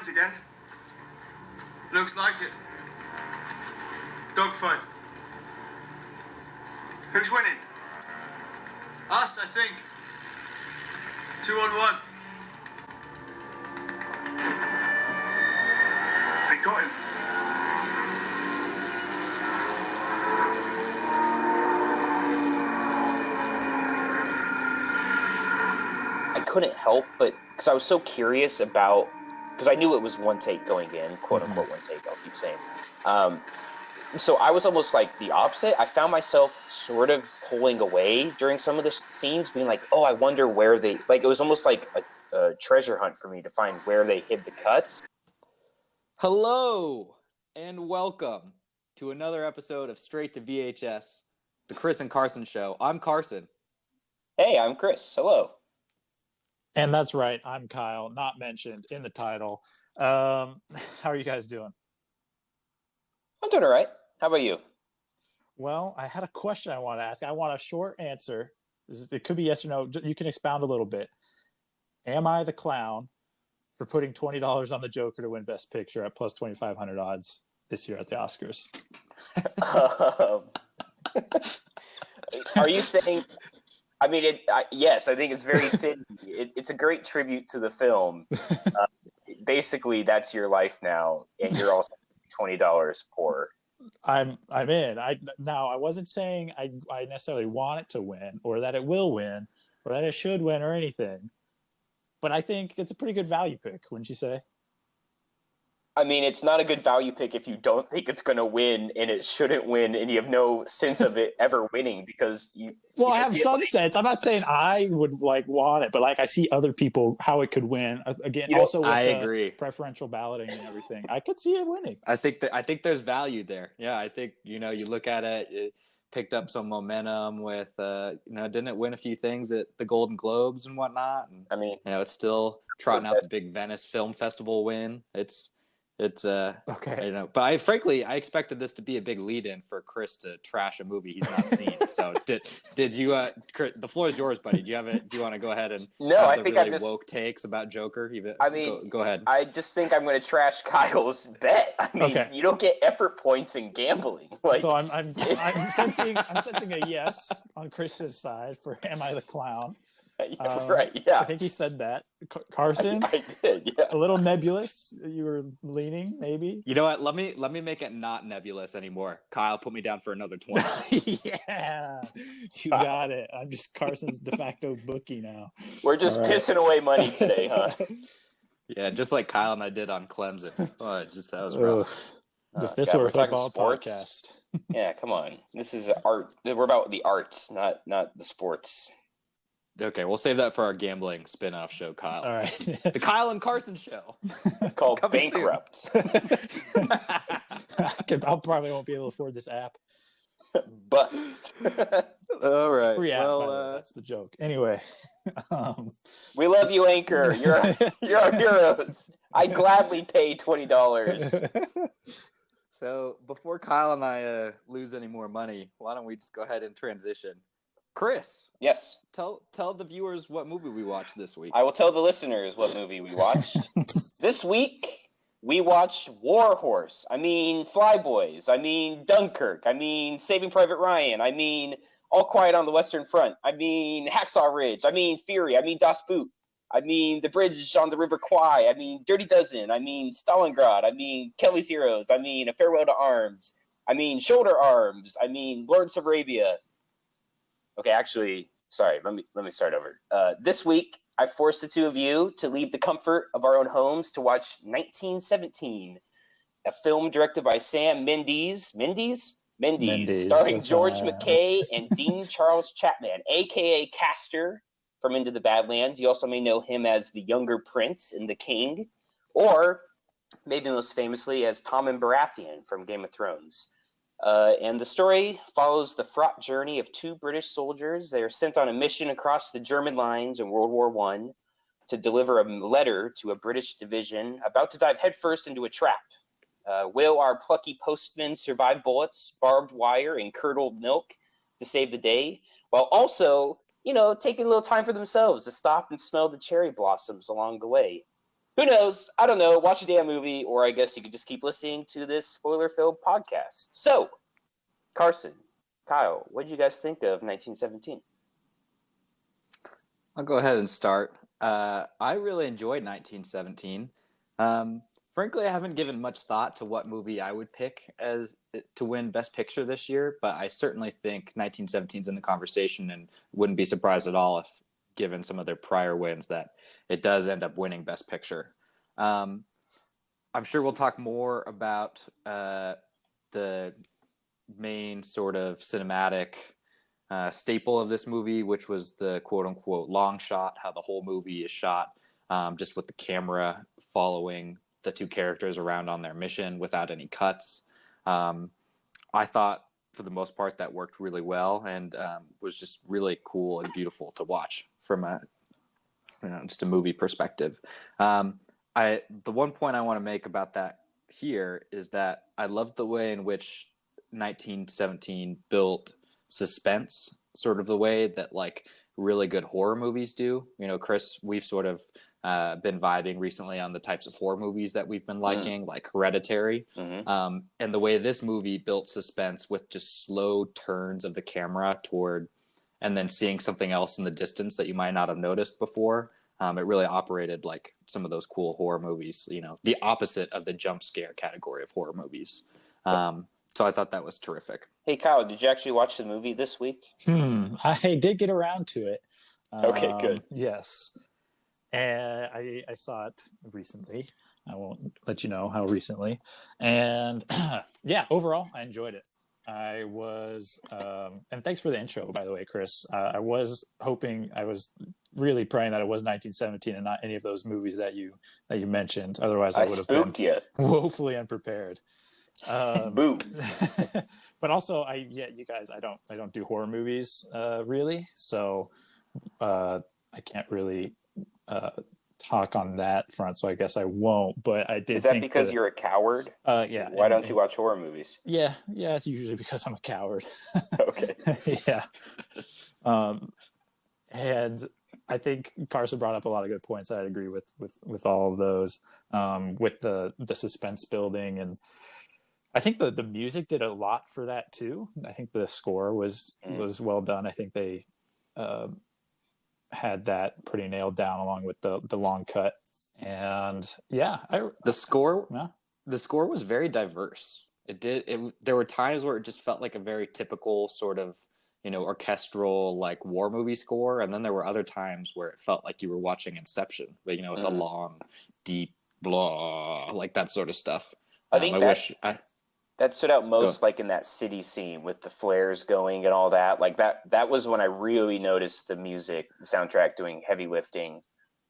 lines again. Looks like it. Dogfight. Who's winning? Us, I think. 2-on-1. They got him. I couldn't help but, because I was so curious about, because I knew it was one take going in, quote unquote one take, I'll keep saying. So I was almost like the opposite. I found myself sort of pulling away during some of the scenes, being like, oh, I wonder where they, like, it was almost like a treasure hunt for me to find where they hid the cuts. Hello, and welcome to another episode of Straight to VHS, the Chris and Carson Show. I'm Carson. Hey, I'm Chris. Hello. And that's right. I'm Kyle, not mentioned in the title. How are you guys doing? I'm doing all right. How about you? Well, I had a question I want to ask. I want a short answer. It could be yes or no. You can expound a little bit. Am I the clown for putting $20 on the Joker to win Best Picture at plus 2,500 odds this year at the Oscars? Are you saying... I mean, yes, I think it's very fitting. It's a great tribute to the film. Basically, that's your life now, and you're also $20 poor. I'm in. I wasn't saying I necessarily want it to win, or that it will win, or that it should win, or anything. But I think it's a pretty good value pick, wouldn't you say? I mean, it's not a good value pick if you don't think it's going to win and it shouldn't win and you have no sense of it ever winning because you... Well, I have some sense. I'm not saying I would want it, but I see other people how it could win. Again, also with I agree. Preferential balloting and everything. I could see it winning. I think there's value there. Yeah, I think, you look at it picked up some momentum with, didn't it win a few things at the Golden Globes and whatnot? And, I mean, it's still trotting out the big Venice Film Festival win. It's okay. But I expected this to be a big lead-in for Chris to trash a movie he's not seen. So did you? Chris, the floor is yours, buddy. Do you want to go ahead and woke takes about Joker? Go ahead. I just think I'm going to trash Kyle's bet. I mean, okay. You don't get effort points in gambling. So I'm sensing a yes on Chris's side for "Am I the Clown?" Right, yeah. I think he said that. Carson? I did, yeah. A little nebulous. You were leaning, maybe? You know what? Let me make it not nebulous anymore. Kyle, put me down for another 20. Yeah. You got it. I'm just Carson's de facto bookie now. We're just pissing away money today, huh? Yeah, just like Kyle and I did on Clemson. Oh, that was rough. If this were a football podcast. Yeah, come on. This is art. We're about the arts, not the sports. Okay, we'll save that for our gambling spin-off show, Kyle. All right. The Kyle and Carson Show. Called Bankrupt. I'll probably won't be able to afford this app. Bust. All right. It's a free app, that's the joke. Anyway. We love you, Anchor. You're our heroes. I gladly pay $20. So before Kyle and I lose any more money, why don't we just go ahead and transition? Chris. Yes. Tell the viewers what movie we watched this week. I will tell the listeners what movie we watched. This week, we watched War Horse. I mean, Flyboys. I mean, Dunkirk. I mean, Saving Private Ryan. I mean, All Quiet on the Western Front. I mean, Hacksaw Ridge. I mean, Fury. I mean, Das Boot. I mean, The Bridge on the River Kwai. I mean, Dirty Dozen. I mean, Stalingrad. I mean, Kelly's Heroes. I mean, A Farewell to Arms. I mean, Shoulder Arms. I mean, Lawrence of Arabia. Okay, actually, sorry, let me start over. This week, I forced the two of you to leave the comfort of our own homes to watch 1917, a film directed by Sam Mendes, starring George McKay and Dean Charles Chapman, a.k.a. Castor from Into the Badlands. You also may know him as the younger prince in The King, or maybe most famously as Tommen Baratheon from Game of Thrones. And the story follows the fraught journey of two British soldiers. They are sent on a mission across the German lines in World War I to deliver a letter to a British division about to dive headfirst into a trap. Will our plucky postmen survive bullets, barbed wire, and curdled milk to save the day, while also, taking a little time for themselves to stop and smell the cherry blossoms along the way? Who knows? I don't know. Watch a damn movie, or I guess you could just keep listening to this spoiler-filled podcast. So, Carson, Kyle, what did you guys think of 1917? I'll go ahead and start. I really enjoyed 1917. Frankly, I haven't given much thought to what movie I would pick as to win Best Picture this year, but I certainly think 1917 is in the conversation, and wouldn't be surprised at all if, given some of their prior wins, that it does end up winning Best Picture. I'm sure we'll talk more about the main sort of cinematic staple of this movie, which was the quote-unquote long shot, how the whole movie is shot, just with the camera following the two characters around on their mission without any cuts. I thought, for the most part, that worked really well, and was just really cool and beautiful to watch from just a movie perspective. The one point I want to make about that here is that I love the way in which 1917 built suspense, sort of the way that like really good horror movies do. Chris, we've sort of been vibing recently on the types of horror movies that we've been liking, like Hereditary. And the way this movie built suspense with just slow turns of the camera toward, and then seeing something else in the distance that you might not have noticed before. It really operated like some of those cool horror movies, the opposite of the jump scare category of horror movies. So I thought that was terrific. Hey, Kyle, did you actually watch the movie this week? I did get around to it. Okay, good. Yes. And I saw it recently. I won't let you know how recently. And yeah, overall, I enjoyed it. I was, and thanks for the intro, by the way, Chris. I was really praying that it was 1917 and not any of those movies that you mentioned. Otherwise, I would have been woefully unprepared. Boom. But also, you guys, I don't do horror movies really, so I can't really talk on that front. So I guess I won't. But I did. Is that because you're a coward? Yeah. Why don't you watch horror movies? Yeah. It's usually because I'm a coward. Okay. Yeah. And I think Carson brought up a lot of good points. I'd agree with all of those. With the suspense building, and I think the music did a lot for that too. I think the score was well done. I think they had that pretty nailed down, along with the long cut. And yeah, the score was very diverse. There were times where it just felt like a very typical sort of orchestral like war movie score, and then there were other times where it felt like you were watching Inception, but with the long, deep blah, like that sort of stuff. I think that stood out most, like in that city scene with the flares going and all that. Like that was when I really noticed the music, the soundtrack doing heavy lifting,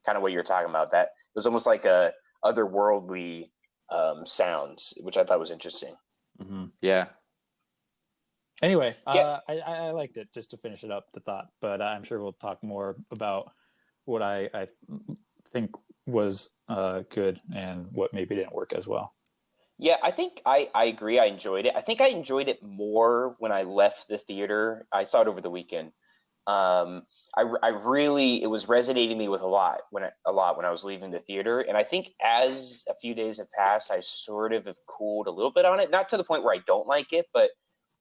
kind of what you're talking about. That it was almost like a otherworldly sounds, which I thought was interesting. Mm-hmm. Yeah. Anyway, yeah. I liked it, just to finish it up, the thought. But I'm sure we'll talk more about what I think was good and what maybe didn't work as well. Yeah, I think I agree. I enjoyed it. I think I enjoyed it more when I left the theater. I saw it over the weekend. It was resonating me with a lot when I was leaving the theater. And I think as a few days have passed, I sort of have cooled a little bit on it. Not to the point where I don't like it, but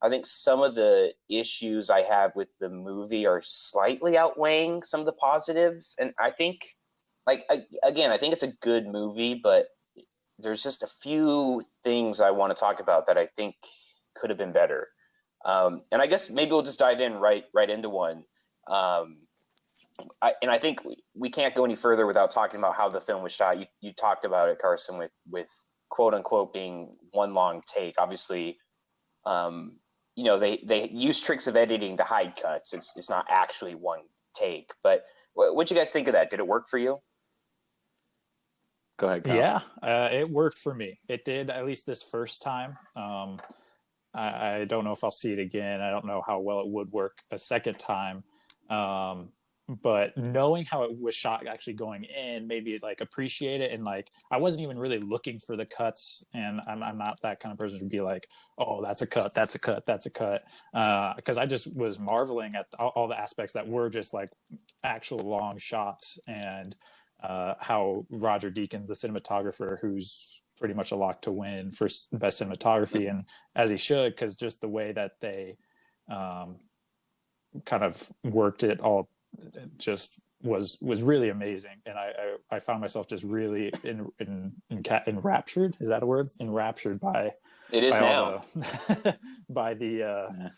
I think some of the issues I have with the movie are slightly outweighing some of the positives. And I think, I think it's a good movie, but there's just a few things I want to talk about that I think could have been better. And I guess maybe we'll just dive in right into one. I think we can't go any further without talking about how the film was shot. You talked about it, Carson, with quote unquote being one long take. Obviously, they use tricks of editing to hide cuts. It's not actually one take. But what'd you guys think of that? Did it work for you? Go ahead, Kyle. Yeah, it worked for me. It did, at least this first time. I don't know if I'll see it again. I don't know how well it would work a second time. But knowing how it was shot actually going in made me appreciate it. And I wasn't even really looking for the cuts, and I'm not that kind of person to be like, oh, that's a cut, that's a cut, that's a cut. Because I just was marveling at all the aspects that were just actual long shots. And how Roger Deakins, the cinematographer, who's pretty much a lock to win for best cinematography, and as he should, because just the way that they kind of worked it all just was really amazing. And I found myself just really enraptured. Is that a word? Enraptured by it is by now by the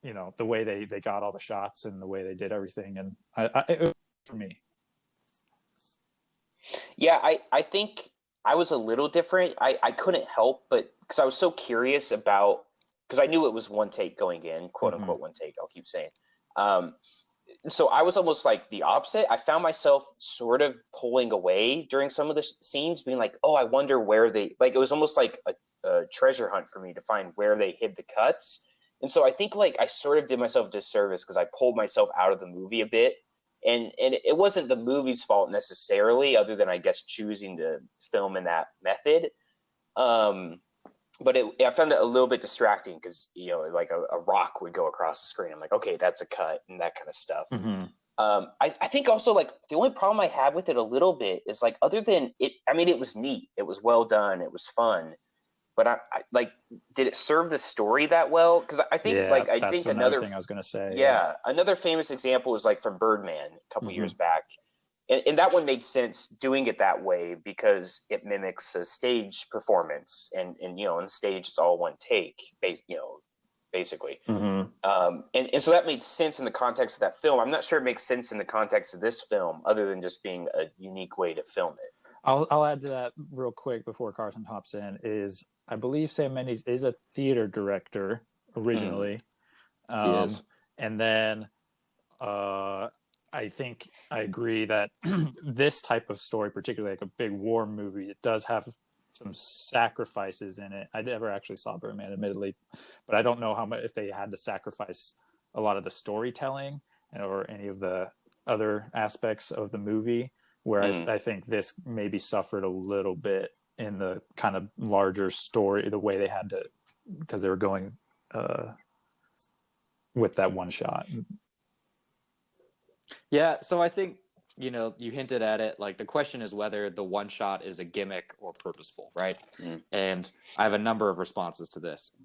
you know, the way they got all the shots and the way they did everything. And it was for me. Yeah, I think I was a little different. I couldn't help but, because I was so curious about, because I knew it was one take going in, quote unquote one take, I'll keep saying. So I was almost like the opposite. I found myself sort of pulling away during some of the scenes, being like, oh, I wonder where they, like, it was almost like a treasure hunt for me to find where they hid the cuts. And so I think like I sort of did myself a disservice because I pulled myself out of the movie a bit. And it wasn't the movie's fault necessarily, other than I guess choosing to film in that method. But I found it a little bit distracting because, you know, like a rock would go across the screen. I'm like, okay, that's a cut and that kind of stuff. I think also like the only problem I had with it a little bit is like, other than it, I mean, it was neat. It was well done. It was fun. But I like, did it serve the story that well? Because I think I think another thing I was going to say. Yeah, another famous example is like from Birdman a couple years back. And that one made sense doing it that way because it mimics a stage performance, and you know, on stage it's all one take, basically. And so that made sense in the context of that film. I'm not sure it makes sense in the context of this film, other than just being a unique way to film it. I'll add to that real quick before Carson hops in. Is I believe Sam Mendes is a theater director originally, he is, and then. I think I agree that this type of story, particularly like a big war movie, it does have some sacrifices in it. I never actually saw Birdman, admittedly, but I don't know how much, if they had to sacrifice a lot of the storytelling or any of the other aspects of the movie. Whereas I think this maybe suffered a little bit in the kind of larger story, the way they had to, because they were going with that one shot. Yeah, so I think, you know, you hinted at it. Like, the question is whether the one shot is a gimmick or purposeful, right? And I have a number of responses to this.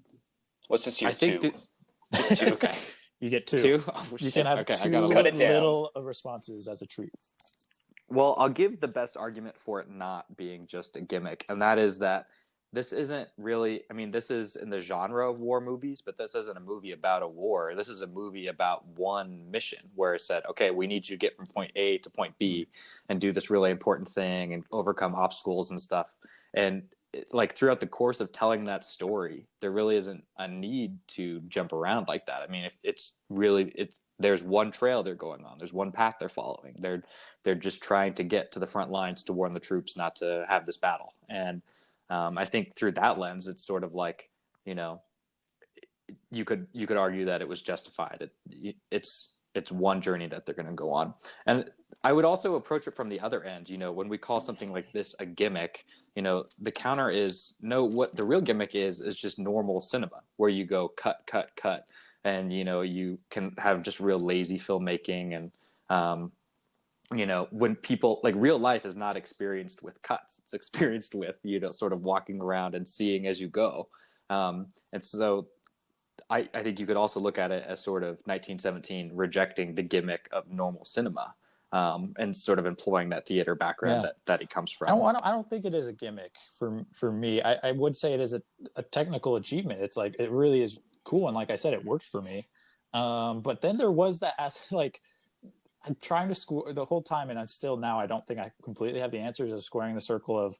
What's this year? Just two. Okay. You get two. Two? Oh, you can have two little responses as a treat. Well, I'll give the best argument for it not being just a gimmick, and that is that this isn't really, I mean, this is in the genre of war movies, but this isn't a movie about a war. This is a movie about one mission where it said, okay, we need you to get from point A to point B and do this really important thing and overcome obstacles and stuff. And like throughout the course of telling that story, there really isn't a need to jump around like that. I mean, there's one trail they're going on. There's one path they're following. They're just trying to get to the front lines to warn the troops not to have this battle. And I think through that lens, it's sort of like, you know, you could argue that it was justified. It's one journey that they're going to go on. And I would also approach it from the other end. You know, when we call something like this a gimmick, you know, the counter is no, what the real gimmick is just normal cinema, where you go cut, and, you know, you can have just real lazy filmmaking. And you know, when people, like, real life is not experienced with cuts. It's experienced with, you know, sort of walking around and seeing as you go. And so I think you could also look at it as sort of 1917 rejecting the gimmick of normal cinema, and sort of employing that theater background that it comes from. I don't think it is a gimmick for me. I would say it is a technical achievement. It's like, it really is cool. And like I said, it worked for me. But then there was that, like, I'm trying to score the whole time, and I don't think I completely have the answers of squaring the circle of,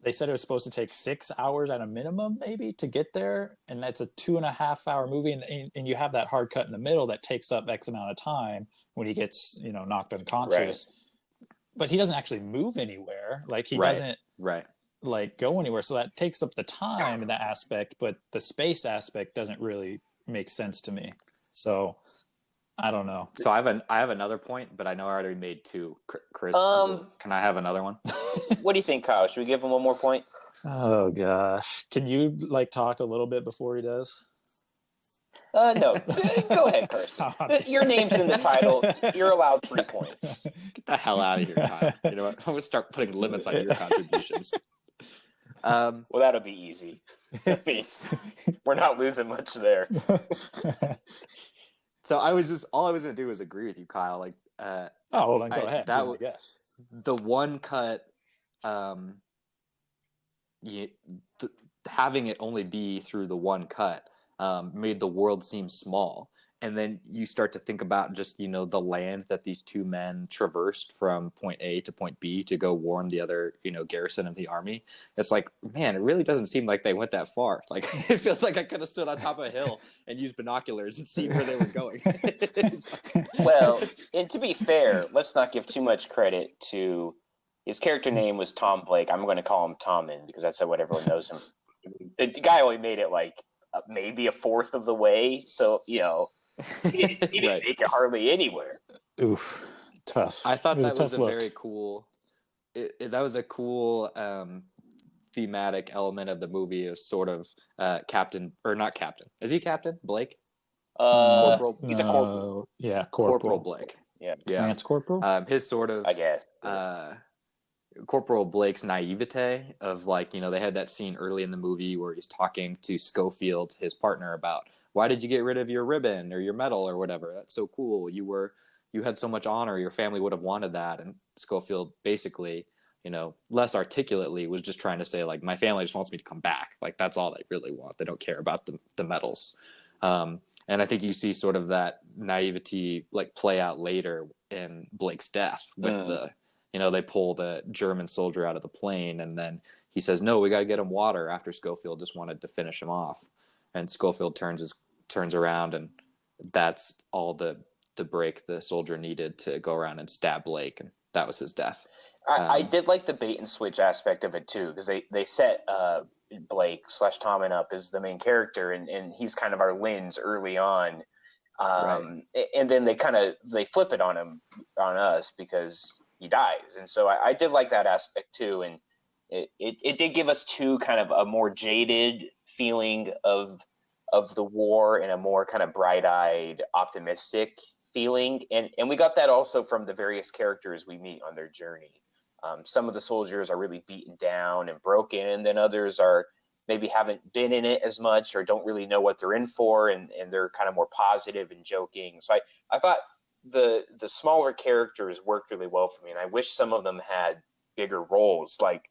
they said it was supposed to take 6 hours at a minimum, maybe, to get there. And that's a 2.5 hour movie. And you have that hard cut in the middle that takes up X amount of time when he gets, you know, knocked unconscious. Right. But he doesn't actually move anywhere. Like, he doesn't like go anywhere. So that takes up the time in that aspect, but the space aspect doesn't really make sense to me. So I don't know. So I have another point, but I know I already made two. Chris, can I have another one? What do you think, Kyle? Should we give him one more point? Oh gosh, can you like talk a little bit before he does? No. Go ahead, Carson. Your name's in the title. You're allowed 3 points. Get the hell out of here, Kyle. You know what? I'm going to start putting limits on your contributions. Well, that'll be easy. At least we're not losing much there. So all I was going to do was agree with you, Kyle. Like, then go ahead. That I guess the one cut, having it only be through the one cut made the world seem small. And then you start to think about just, the land that these two men traversed from point A to point B to go warn the other, garrison of the army. It's like, man, it really doesn't seem like they went that far. Like, it feels like I could have stood on top of a hill and used binoculars and see where they were going. Well, and to be fair, let's not give too much credit to his character name was Tom Blake. I'm going to call him Tommen because that's what everyone knows him. The guy only made it like maybe a fourth of the way. So, he didn't make it hardly anywhere. Oof, tough. I thought that was a look. very cool. That was a cool thematic element of the movie. Of sort of captain or not captain. Is he Captain Blake? Corporal. He's a corporal. Yeah, Corporal Blake. Yeah. Lance Corporal. His sort of, I guess. Corporal Blake's naivete of like, they had that scene early in the movie where he's talking to Schofield, his partner, about why did you get rid of your ribbon or your medal or whatever? That's so cool. You had so much honor. Your family would have wanted that. And Schofield basically, less articulately was just trying to say like, my family just wants me to come back. Like that's all they really want. They don't care about the medals. And I think you see sort of that naivety like play out later in Blake's death with they pull the German soldier out of the plane and then he says, no, we got to get him water after Schofield just wanted to finish him off. And Schofield turns around and that's all the break the soldier needed to go around and stab Blake. And that was his death. I did like the bait and switch aspect of it too, because they set Blake / Tommen up as the main character and he's kind of our lens early on. And then they flip it on us because he dies. And so I did like that aspect too. And it did give us two kind of a more jaded feeling of the war and a more kind of bright-eyed, optimistic feeling. And we got that also from the various characters we meet on their journey. Some of the soldiers are really beaten down and broken, and then others are maybe haven't been in it as much or don't really know what they're in for, and they're kind of more positive and joking. So I thought the smaller characters worked really well for me, and I wish some of them had bigger roles, like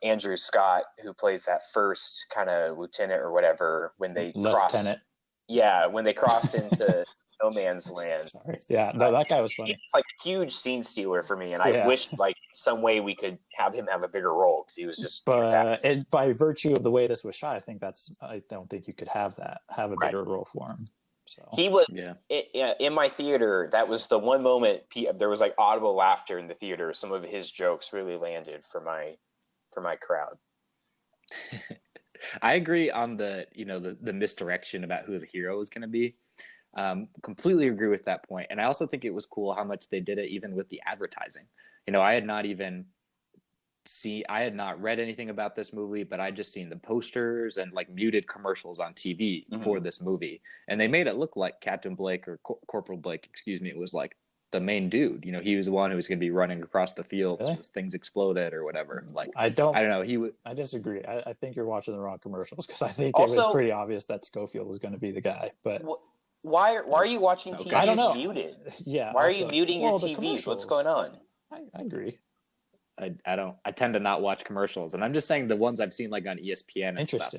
Andrew Scott, who plays that first kind of lieutenant or whatever when they crossed into no man's land. Sorry. Yeah, no, that guy was funny. He's like a huge scene stealer for me, and I wish like some way we could have him have a bigger role because he was just fantastic. And by virtue of the way this was shot, I don't think you could have a bigger role for him. So he was in my theater. That was the one moment there was like audible laughter in the theater. Some of his jokes really landed for my crowd. I agree on the misdirection about who the hero is going to be. Completely agree with that point. And I also think it was cool how much they did it even with the advertising. I had not read anything about this movie, but I just seen the posters and like muted commercials on TV for this movie. And they made it look like Captain Blake or Corporal Blake, it was like the main dude. He was the one who was going to be running across the fields as things exploded or whatever. Like I don't know. I disagree. I think you're watching the wrong commercials because I think it was pretty obvious that Schofield was going to be the guy. But why are you watching TV? I don't know. Muted? Yeah. Why are you muting your TV? What's going on? I agree. I tend to not watch commercials, and I'm just saying the ones I've seen like on ESPN and stuff,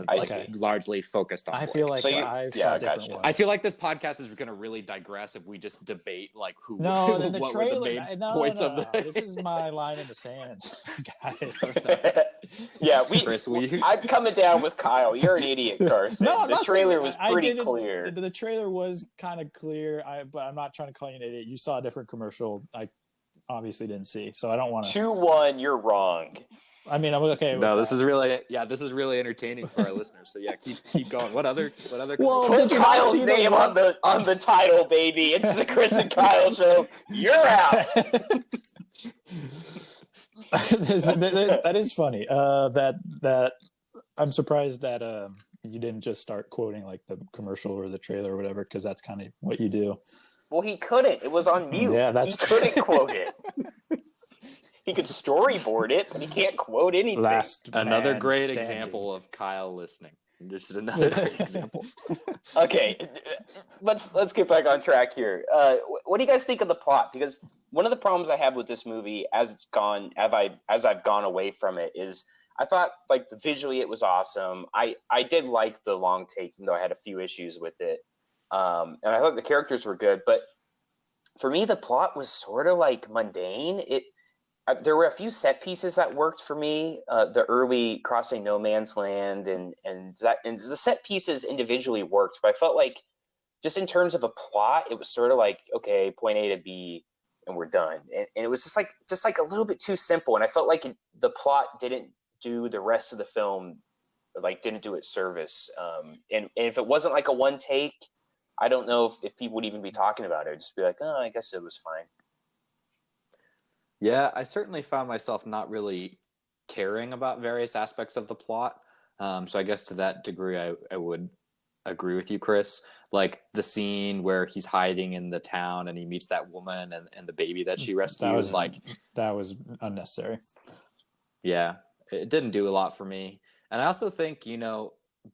largely focused on. I feel like I've saw different ones. I feel like this podcast is going to really digress if we just debate like who. No, then the what trailer. Were the main points of the... This is my line in the sand, guys. Yeah, Chris, I'm coming down with Kyle. You're an idiot, Carson. No, the trailer was pretty clear. The trailer was kind of clear. But I'm not trying to call you an idiot. You saw a different commercial. I obviously didn't see, so I don't want to. 2-1, you're wrong. I mean, I'm okay. No, this is really entertaining for our listeners. So yeah, keep going. What other? Well, put Kyle's name on the title, baby. It's the Chris and Kyle show. You're out. That is funny. That I'm surprised that you didn't just start quoting like the commercial or the trailer or whatever, because that's kind of what you do. Well, he couldn't. It was on mute. Yeah, he couldn't quote it. He could storyboard it, but he can't quote anything. Another great example of Kyle listening. Just another great example. Okay, let's get back on track here. What do you guys think of the plot? Because one of the problems I have with this movie, as I've gone away from it, is I thought like visually it was awesome. I did like the long take, even though I had a few issues with it. And I thought the characters were good, but for me, the plot was sort of like mundane. There were a few set pieces that worked for me. The early crossing no man's land and the set pieces individually worked, but I felt like just in terms of a plot, it was sort of like, okay, point A to B, and we're done. And it was just like a little bit too simple. And I felt like the plot didn't do the rest of the film, like didn't do it service. And if it wasn't like a one take, I don't know if people would even be talking about it. It'd just be like, oh, I guess it was fine. Yeah, I certainly found myself not really caring about various aspects of the plot. So I guess to that degree, I would agree with you, Chris. Like the scene where he's hiding in the town and he meets that woman and the baby that she rescues. That was unnecessary. Yeah, it didn't do a lot for me. And I also think,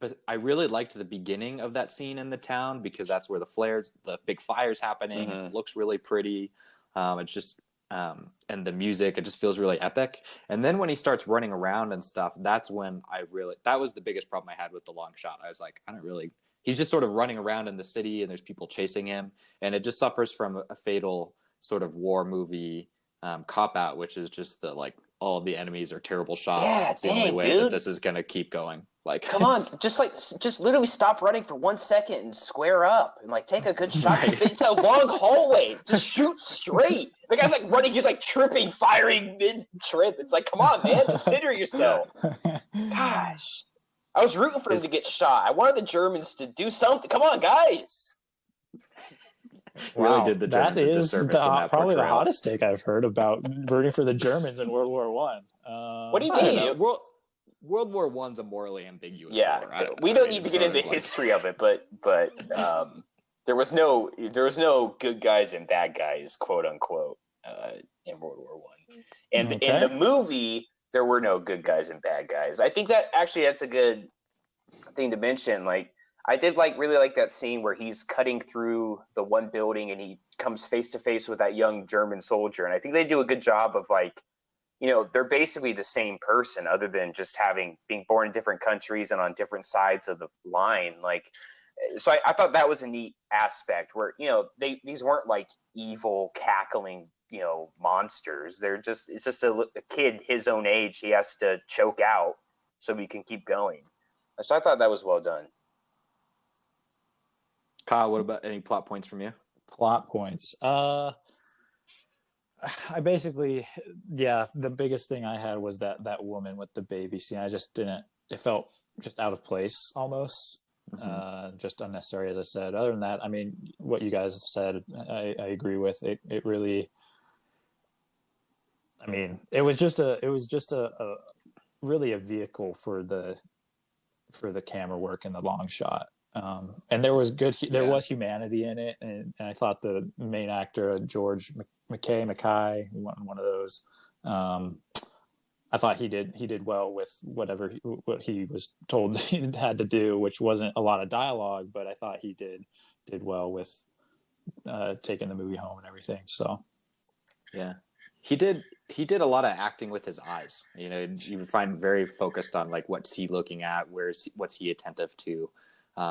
but I really liked the beginning of that scene in the town because that's where the big fire's happening. Mm-hmm. It looks really pretty. It's just, and the music, it just feels really epic. And then when he starts running around and stuff, that's when that was the biggest problem I had with the long shot. I was like, he's just sort of running around in the city and there's people chasing him. And it just suffers from a fatal sort of war movie cop out, which is just all of the enemies are terrible shots. Yeah, it's the only way that this is going to keep going. Like, come on, just literally stop running for 1 second and square up and take a good shot. Right. It's a long hallway. Just shoot straight. The guy's running. He's tripping, firing mid-trip. It's come on, man, just center yourself. Gosh, I was rooting for him to get shot. I wanted the Germans to do something. Come on, guys. Really did the Germans a disservice in that probably portrayal. The hottest take I've heard about rooting for the Germans in World War One. What do you mean? World War One's a morally ambiguous war. We don't need to get into the history of it, but there was no good guys and bad guys, quote unquote, in World War One. And in the movie, there were no good guys and bad guys. I think that's a good thing to mention. I did really like that scene where he's cutting through the one building and he comes face to face with that young German soldier. And I think they do a good job of they're basically the same person other than just being born in different countries and on different sides of the line. So I thought that was a neat aspect where, these weren't evil cackling, monsters. It's just a kid his own age. He has to choke out so we can keep going. So I thought that was well done. Kyle, what about any plot points from you? Plot points. I basically, the biggest thing I had was that woman with the baby scene. It felt just out of place almost, just unnecessary, as I said. Other than that, what you guys have said, I agree with. It really, it was just a really a vehicle for the camera work and the long shot. And there was was humanity in it, and I thought the main actor, George Mackay, one of those. I thought he did well with what he was told he had to do, which wasn't a lot of dialogue, but I thought he did well with taking the movie home and everything. So, yeah, he did a lot of acting with his eyes. You find very focused on what's he looking at, what's he attentive to.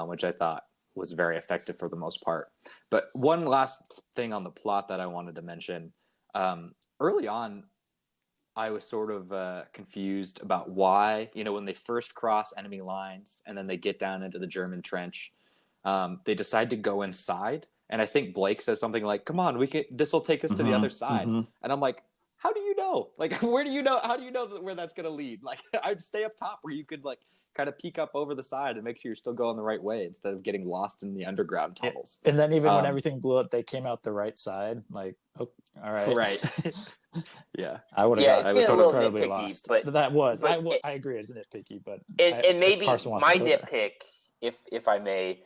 Which I thought was very effective for the most part. But one last thing on the plot that I wanted to mention. Early on, I was sort of confused about why, when they first cross enemy lines and then they get down into the German trench, they decide to go inside. And I think Blake says something like, come on, this will take us to the other side. Mm-hmm. And I'm like, how do you know? Where do you know? How do you know where that's going to lead? I'd stay up top where you could kind of peek up over the side and make sure you're still going the right way instead of getting lost in the underground tunnels. And then even when everything blew up, they came out the right side. Like, oh, all right. Right. Yeah. I would have I was so incredibly nitpicky, lost. but That was. but I agree, it's nitpicky, but and maybe my nitpick, nitpick, if I may,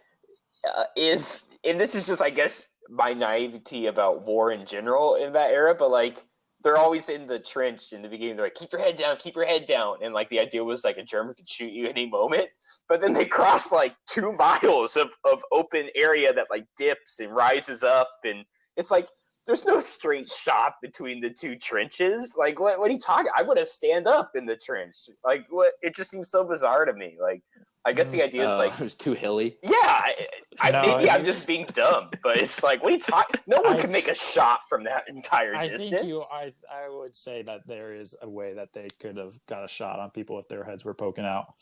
is, and this is just, I guess, my naivety about war in general in that era, but like they're always in the trench in the beginning. They're like, keep your head down, and like the idea was like a German could shoot you any moment. But then they cross like 2 miles of open area that like dips and rises up, and it's like there's no straight shot between the 2 trenches. Like what are you talking? I would have stand up in the trench. Like what? It just seems so bizarre to me. Like I guess the idea is like it was too hilly. Yeah, I'm just being dumb, but it's like, what are you talking? No one can make a shot from that entire distance. I would say that there is a way that they could have got a shot on people if their heads were poking out.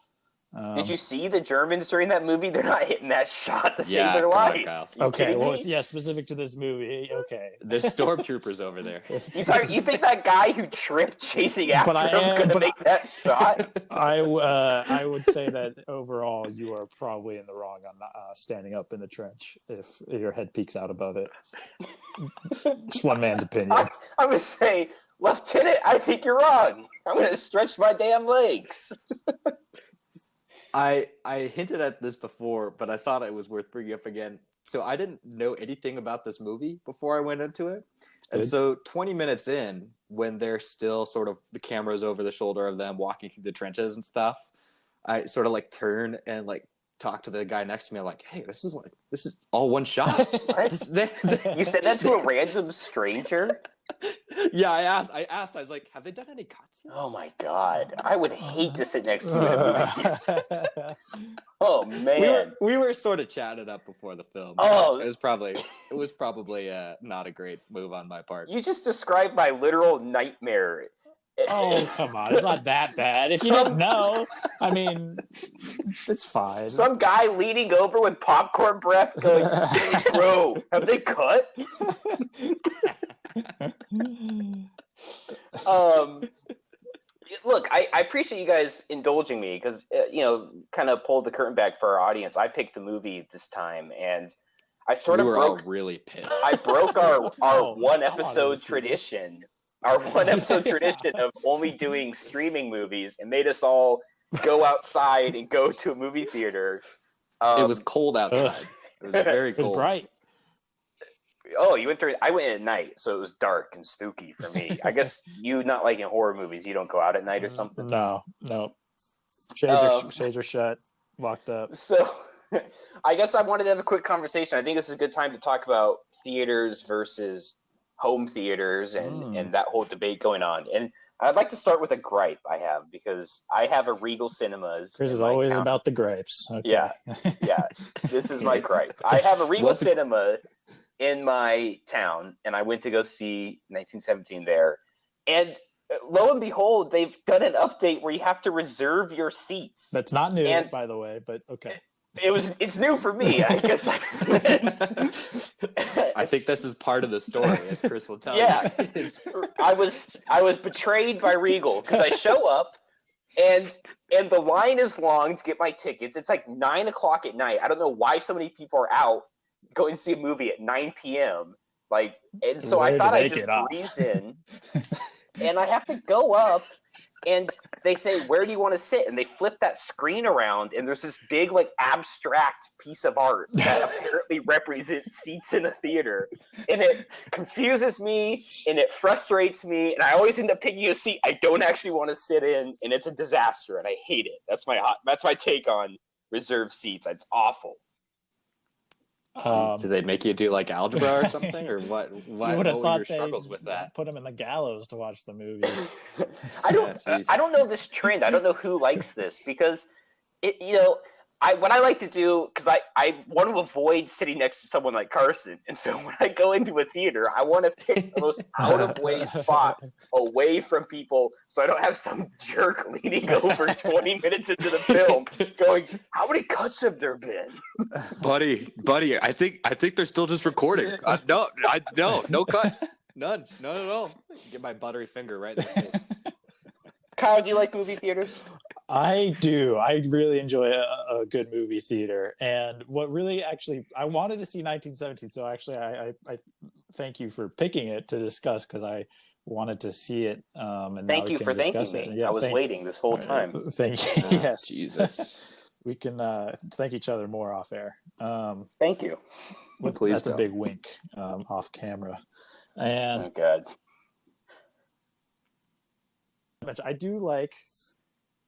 Did you see the Germans during that movie? They're not hitting that shot to save their lives. Okay, well, specific to this movie. Okay, there's stormtroopers over there. You think that guy who tripped chasing after him is going to make that shot? I would say that overall, you are probably in the wrong on standing up in the trench if your head peeks out above it. Just one man's opinion. I would say, Lieutenant, I think you're wrong. I'm going to stretch my damn legs. I hinted at this before, but I thought it was worth bringing up again. So I didn't know anything about this movie before I went into it. And so 20 minutes in, when they're still sort of the camera's over the shoulder of them walking through the trenches and stuff, I sort of like turn and like talk to the guy next to me. I'm like, hey, this is all one shot. You said that to a random stranger? Yeah, I asked. I was like, have they done any cuts? Oh my god, I would hate to sit next to you in a movie. Oh man, we were sort of chatted up before the film. Oh, it was probably not a great move on my part. You just described my literal nightmare. Oh come on, it's not that bad. If you didn't know, I mean, it's fine. Some guy leaning over with popcorn breath, going, "Hey, bro, have they cut?" Look, I appreciate you guys indulging me because kind of pulled the curtain back for our audience. I picked the movie this time, and I sort of broke. Really pissed. I broke our one episode tradition. Our one episode tradition of only doing streaming movies, and made us all go outside and go to a movie theater. It was cold outside. It was very cold. It was bright. Oh, you went through. I went at night, so it was dark and spooky for me. I guess you not liking horror movies, you don't go out at night or something. No. Shades are shut, locked up. So, I guess I wanted to have a quick conversation. I think this is a good time to talk about theaters versus home theaters and that whole debate going on. And I'd like to start with a gripe I have, because I have a Regal Cinemas. Chris is always about the gripes. Okay. Yeah. This is my gripe. I have a Regal Cinema in my town, and I went to go see 1917 there. And lo and behold, they've done an update where you have to reserve your seats. That's not new, by the way, but okay. It's new for me, I guess. I think this is part of the story, as Chris will tell you. Yeah, I was betrayed by Regal, because I show up and the line is long to get my tickets. It's like 9:00 at night. I don't know why so many people are out going to see a movie at 9 p.m. And so I thought I'd just breeze in, and I have to go up. And they say, where do you want to sit? And they flip that screen around, and there's this big, abstract piece of art that apparently represents seats in a theater. And it confuses me, and it frustrates me, and I always end up picking a seat I don't actually want to sit in, and it's a disaster, and I hate it. That's my take on reserved seats. It's awful. Do they make you do algebra or something, or what? Why? What were your struggles with that? Put them in the gallows to watch the movie. I don't know this trend. I don't know who likes this, because what I like to do, because I want to avoid sitting next to someone like Carson, and so when I go into a theater, I want to pick the most out of way spot away from people, so I don't have some jerk leaning over 20 minutes into the film going, "How many cuts have there been?" Buddy, I think they're still just recording. No cuts, none at all. Get my buttery finger right in the face. Kyle, do you like movie theaters? I do. I really enjoy a good movie theater. And what really actually, I wanted to see 1917. So actually, I thank you for picking it to discuss because I wanted to see it. And now Thank we you can for discuss thanking it. me. Yeah, I was waiting this whole time. Thank you. Yes. Jesus. We can thank each other more off air. Thank you. Please that's don't. a big wink off camera. And Oh, God. I do like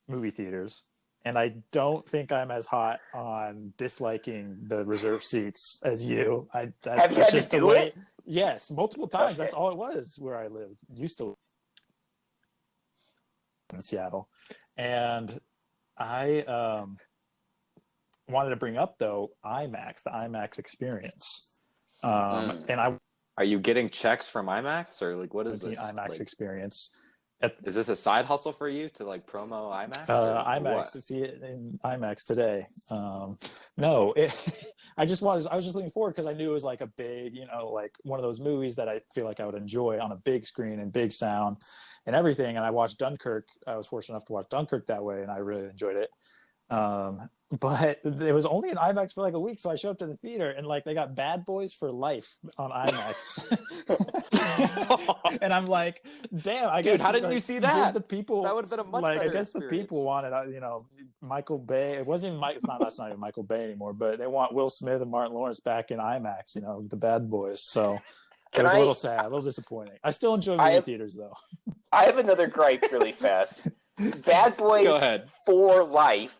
movie theaters, and I don't think I'm as hot on disliking the reserve seats as you. Have you had to do it? Yes, multiple times. Okay. That's all it was where I lived. Used to live in Seattle, and I wanted to bring up though IMAX, the IMAX experience, and I. Are you getting checks from IMAX or like what is this? The IMAX experience. Is this a side hustle for you to like promo IMAX? IMAX to see it in IMAX today. No, I was just looking forward because I knew it was like a big, like one of those movies that I feel like I would enjoy on a big screen and big sound and everything. And I watched Dunkirk. I was fortunate enough to watch Dunkirk that way, and I really enjoyed it. But it was only in IMAX for like a week, so I showed up to the theater and like they got Bad Boys for Life on IMAX, and I'm like, damn! I guess how didn't you see that? The people that would have been a much better I guess experience. The people wanted, Michael Bay. It wasn't even It's not even Michael Bay anymore, but they want Will Smith and Martin Lawrence back in IMAX. The Bad Boys. So it was a little sad, a little disappointing. I still enjoy movie theaters though. I have another gripe really fast. Bad Boys for Life.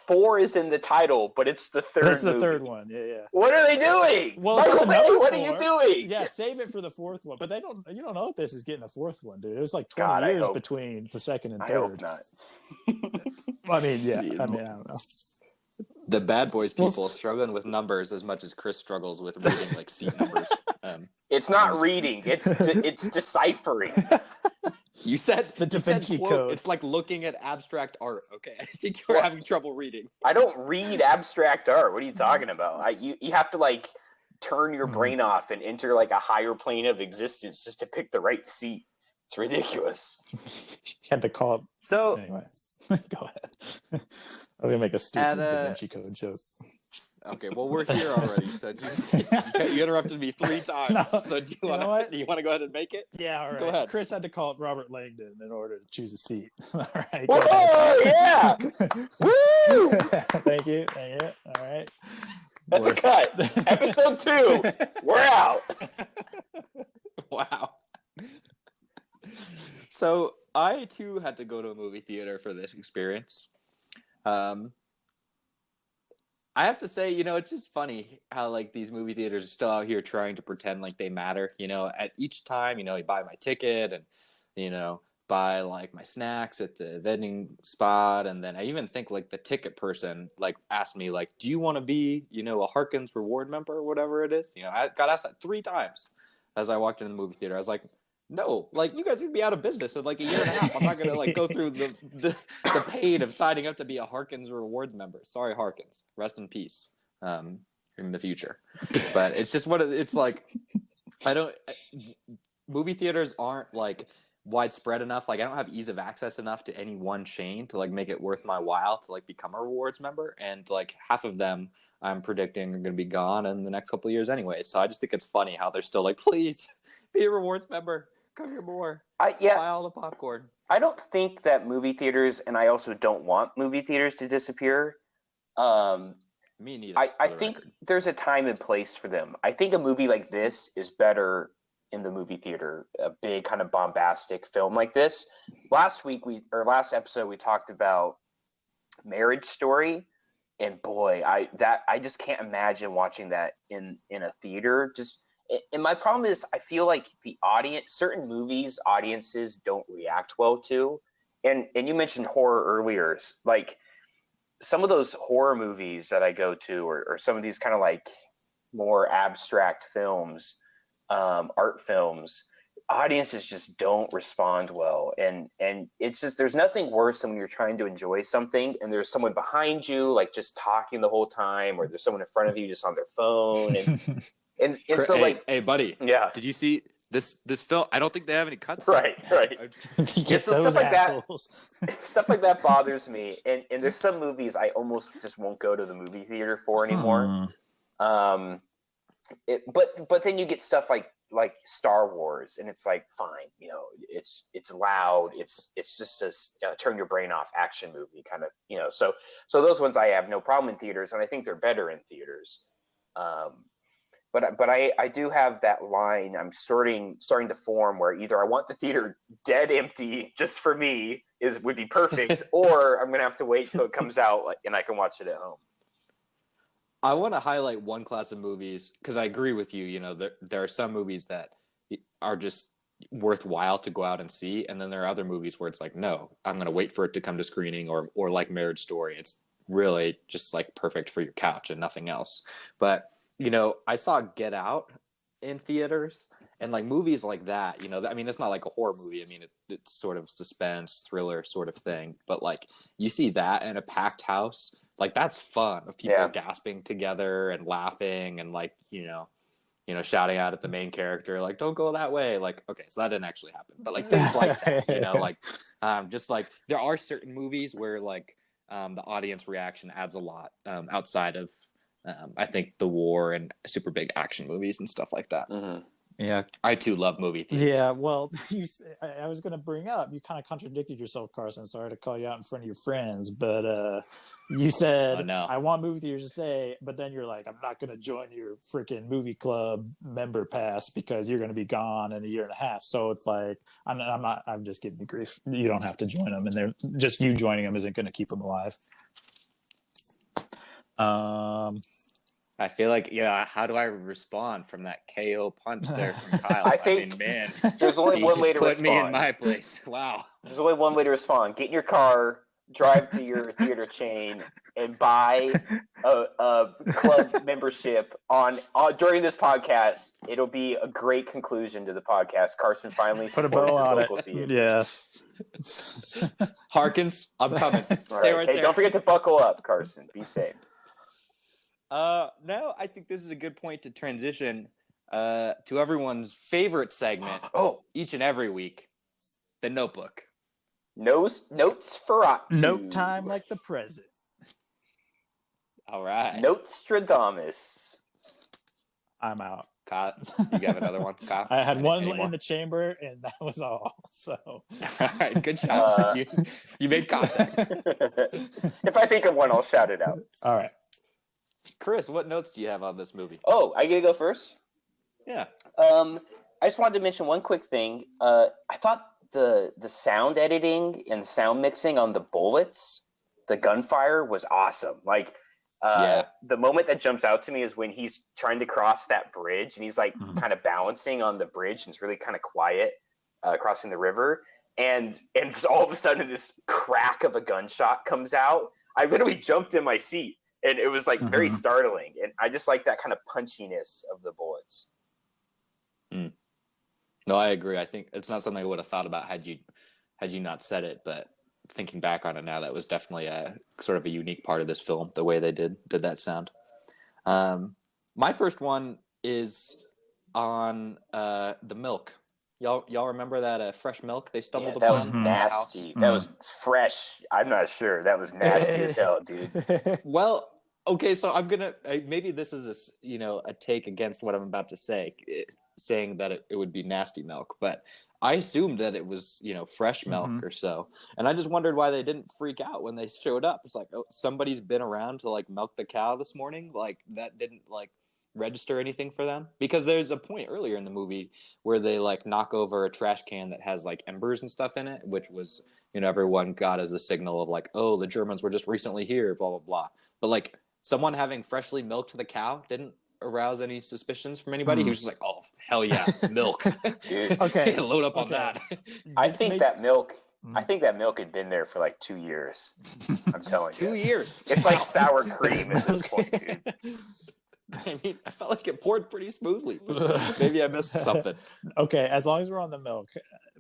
4 is in the title, but it's the third. That's the third one. Yeah. What are they doing? Well, Michael Bay, what are you doing? Yeah, save it for the fourth one. But you don't know if this is getting a fourth one, dude. It was like 20 years between the second and third. I hope not. I mean, yeah. I don't know. The Bad Boys people struggling with numbers as much as Chris struggles with reading like seat numbers. It's not reading. It's deciphering. You said the Da Vinci Code. It's like looking at abstract art. Okay, I think you're having trouble reading. I don't read abstract art. What are you talking about? You have to like turn your brain off and enter like a higher plane of existence just to pick the right seat. It's ridiculous. Had to call up. So anyway, go ahead. I was gonna make a stupid Da Vinci Code joke. Okay, well we're here already, so you interrupted me 3 times. No, so do you want to go ahead and make it? Yeah, all right. Go ahead. Chris had to call up Robert Langdon in order to choose a seat. All right. Whoa, yeah! Woo! Thank you. All right. That's a cut. Episode 2. We're out. Wow. So I too had to go to a movie theater for this experience. I have to say, it's just funny how like these movie theaters are still out here trying to pretend like they matter. At each time, you buy my ticket and, buy like my snacks at the vending spot. And then I even think like the ticket person like asked me like, do you want to be, a Harkins reward member or whatever it is? I got asked that 3 times as I walked in the movie theater. I was like, no, like you guys are gonna be out of business in like a year and a half. I'm not gonna like go through the pain of signing up to be a Harkins rewards member. Sorry, Harkins. Rest in peace. In the future. But it's just it's like movie theaters aren't like widespread enough. Like I don't have ease of access enough to any one chain to like make it worth my while to like become a rewards member. And like half of them I'm predicting are gonna be gone in the next couple of years anyway. So I just think it's funny how they're still like, please be a rewards member. Come here more. Buy all the popcorn. I don't think that movie theaters, and I also don't want movie theaters to disappear. Me neither. I think there's a time and place for them. I think a movie like this is better in the movie theater, a big kind of bombastic film like this. Last episode we talked about Marriage Story, and boy, I just can't imagine watching that in a theater. And my problem is I feel like certain movies audiences don't react well to. And you mentioned horror earlier. Like some of those horror movies that I go to or some of these kind of like more abstract films, art films, audiences just don't respond well. And it's just, there's nothing worse than when you're trying to enjoy something and there's someone behind you, like just talking the whole time, or there's someone in front of you just on their phone. And so, like, hey, buddy. Yeah. Did you see this film, I don't think they have any cuts. Right. Get so those stuff like assholes. stuff like that bothers me. And there's some movies I almost just won't go to the movie theater for anymore. But then you get stuff like Star Wars, and it's like, fine, it's loud, it's just a turn your brain off action movie kind of, so those ones I have no problem in theaters, and I think they're better in theaters. But I do have that line I'm starting to form where either I want the theater dead empty just for me would be perfect, or I'm gonna have to wait till it comes out and I can watch it at home. I want to highlight one class of movies because I agree with you. There are some movies that are just worthwhile to go out and see, and then there are other movies where it's like, no, I'm going to wait for it to come to screening, or like Marriage Story. It's really just like perfect for your couch and nothing else. But I saw Get Out in theaters, and like movies like that. I mean, it's not like a horror movie. I mean, it's sort of suspense thriller sort of thing. But like you see that in a packed house. Like that's fun, of people gasping together and laughing and like, shouting out at the main character, like, don't go that way. Like, okay, so that didn't actually happen, but like things like that, like, just like there are certain movies where like the audience reaction adds a lot outside of, I think the war and super big action movies and stuff like that. Mm-hmm. Yeah, I too love movie theater. Yeah, well, I was going to bring up, you kind of contradicted yourself, Carson. Sorry to call you out in front of your friends, but you said, I want movie theaters to stay, but then you're like, I'm not going to join your freaking movie club member pass because you're going to be gone in a year and a half. So it's like, I'm just giving you grief. You don't have to join them, and just you joining them isn't going to keep them alive. I feel like, how do I respond from that KO punch there from Kyle? I think, man, there's only one way to respond. Put me in my place. Wow. There's only one way to respond. Get in your car, drive to your theater chain, and buy a club membership on during this podcast. It'll be a great conclusion to the podcast. Carson finally put a bow on it. Theater. Yes. Harkins, I'm coming. Stay right there. Don't forget to buckle up, Carson. Be safe. No, I think this is a good point to transition to everyone's favorite segment each and every week, The Notebook. Notes for Note time like the present. All right. Nostradamus. I'm out. Kyle, you got another one, Kyle? I had one in the chamber, and that was all. So, all right, good job. You made contact. If I think of one, I'll shout it out. All right. Chris, what notes do you have on this movie? Oh, I get to go first? Yeah. I just wanted to mention one quick thing. I thought the sound editing and the sound mixing on the bullets, the gunfire, was awesome. Like, the moment that jumps out to me is when he's trying to cross that bridge, and he's like kind of balancing on the bridge, and it's really kind of quiet crossing the river. And just all of a sudden, this crack of a gunshot comes out. I literally jumped in my seat. And it was like very startling, and I just like that kind of punchiness of the bullets. No, I agree. I think it's not something I would have thought about had you not said it. But thinking back on it now, that was definitely a sort of a unique part of this film, the way they did that sound. My first one is on the milk. Y'all remember that fresh milk they stumbled upon? That was nasty. That was fresh. I'm not sure. That was nasty as hell, dude. Well, okay, so I'm gonna maybe this is a take against what I'm about to say, saying that it would be nasty milk, but I assumed that it was fresh milk or so, and I just wondered why they didn't freak out when they showed up. It's like, oh, somebody's been around to like milk the cow this morning, like that didn't like register anything for them, because there's a point earlier in the movie where they like knock over a trash can that has like embers and stuff in it, which was everyone got as a signal of like, oh, the Germans were just recently here, blah blah blah. But like someone having freshly milked the cow didn't arouse any suspicions from anybody. He was just like, oh hell yeah, milk. Dude. Okay, load up on that. I think that milk had been there for like 2 years. I'm telling you. 2 years. It's like sour cream at this point, dude. I mean, I felt like it poured pretty smoothly. Maybe I missed something. Okay, as long as we're on the milk,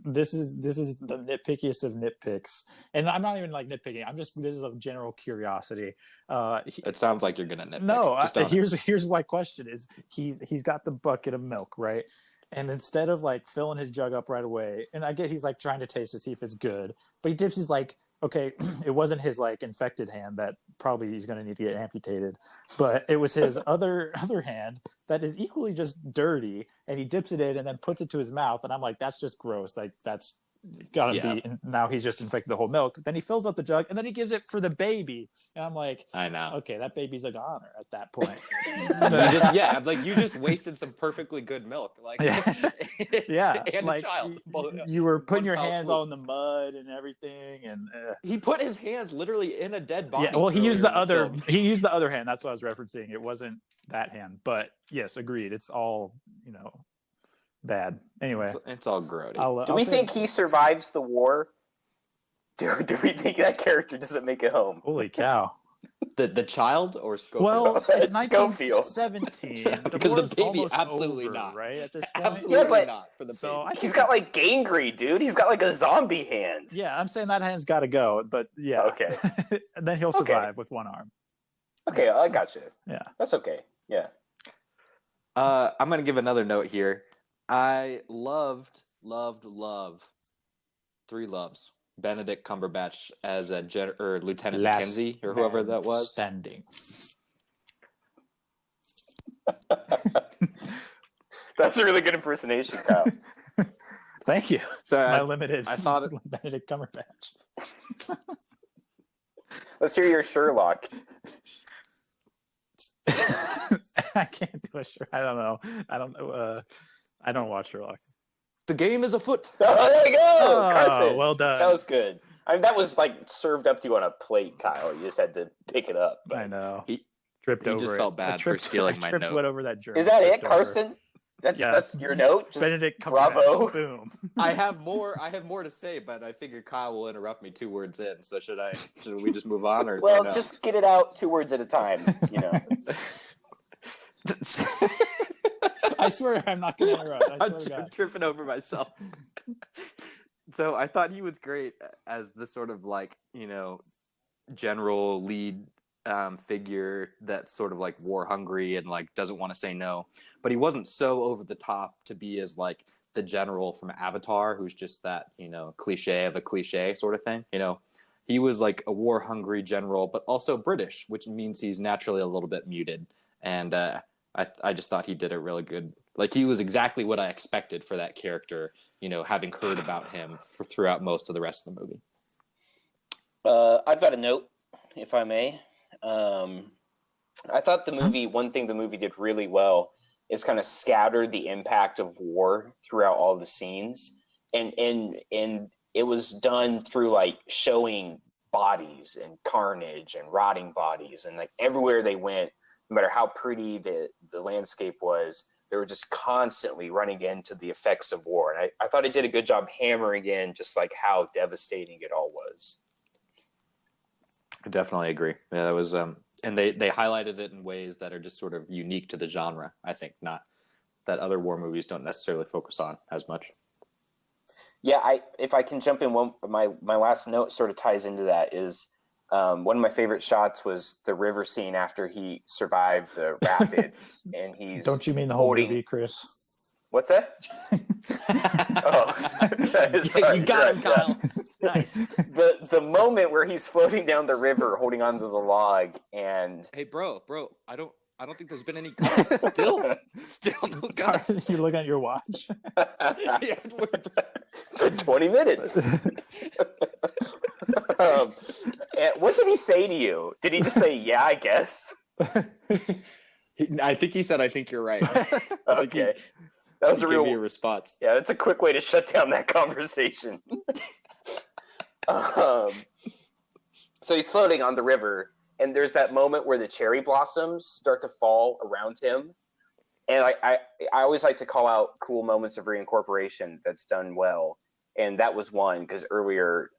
this is the nitpickiest of nitpicks, and I'm not even like nitpicking. This is a general curiosity. It sounds like you're gonna nitpick. No, here's my question: is he's got the bucket of milk, right? And instead of like filling his jug up right away, and I get he's like trying to taste to see if it's good, but he dips his like, okay, it wasn't his like infected hand that probably he's going to need to get amputated, but it was his other hand that is equally just dirty, and he dips it in and then puts it to his mouth, and I'm like, that's just gross. Like that's gotta be. And now he's just infected the whole milk. Then he fills up the jug and then he gives it for the baby, and I'm like, I know. Okay, that baby's a goner at that point. You just wasted some perfectly good milk. Like yeah, and like a child. You were putting your hands all in the mud and everything, and he put his hands literally in a dead body. Yeah, well, he used the other hand. That's what I was referencing. It wasn't that hand, but yes, agreed. It's all bad. Anyway, it's all grody. Do we think he survives the war? Do we think that character doesn't make it home? Holy cow! The child or Schofield? Well, it's 1917. Because the baby absolutely over, not. Right at this point, absolutely not for the baby. He's got like gangrene, dude. He's got like a zombie hand. Yeah, I'm saying that hand's got to go, but yeah, okay. And then he'll survive with one arm. Okay, I got you. Yeah, that's okay. Yeah. I'm gonna give another note here. I loved Three Loves. Benedict Cumberbatch as a Lieutenant Mackenzie or whoever that was. Standing. That's a really good impersonation, Kyle. Thank you. So my limited. I thought Benedict Cumberbatch. Let's hear your Sherlock. I can't do a Sherlock. I don't know. I don't watch Sherlock. The game is afoot. Oh, there you go, Carson. Well done. That was good. I mean, that was like served up to you on a plate, Kyle. You just had to pick it up. But I know. He tripped over. Just felt bad for stealing my note. Went over that German. Is that it, Carson? That's your note. Just Benedict bravo. Boom. I have more to say, but I figured Kyle will interrupt me 2 words in. So should we just move on or? Well, no? just get it out 2 words at a time. You know. I swear I'm not going to interrupt. I swear to God. I'm tripping over myself. So I thought he was great as the sort of like, general lead figure that's sort of like war hungry and like doesn't want to say no. But he wasn't so over the top to be as like the general from Avatar who's just that, cliche of a cliche sort of thing. He was like a war hungry general, but also British, which means he's naturally a little bit muted. And I just thought he did a really good, like he was exactly what I expected for that character, having heard about him throughout most of the rest of the movie. I've got a note, if I may. I thought one thing the movie did really well is kind of scatter the impact of war throughout all the scenes. And it was done through like showing bodies and carnage and rotting bodies. And like everywhere they went, no matter how pretty the landscape was, they were just constantly running into the effects of war. And I thought it did a good job hammering in just like how devastating it all was. I definitely agree. Yeah, that was, and they highlighted it in ways that are just sort of unique to the genre. I think not that other war movies don't necessarily focus on as much. Yeah, if I can jump in, my last note sort of ties into that is one of my favorite shots was the river scene after he survived the rapids, and he's. Don't you mean the whole movie, Chris? What's that? You got him, Kyle. Nice. The moment where he's floating down the river, holding onto the log, and hey, bro, I don't think there's been any cuts. Still no cuts. You look at your watch. Yeah, good 20 minutes. What did he say to you? Did he just say, "Yeah, I guess"? I think he said, "I think you're right." Okay, that was a real response. Yeah, that's a quick way to shut down that conversation. So he's floating on the river, and there's that moment where the cherry blossoms start to fall around him. And I always like to call out cool moments of reincorporation that's done well. And that was one, because earlier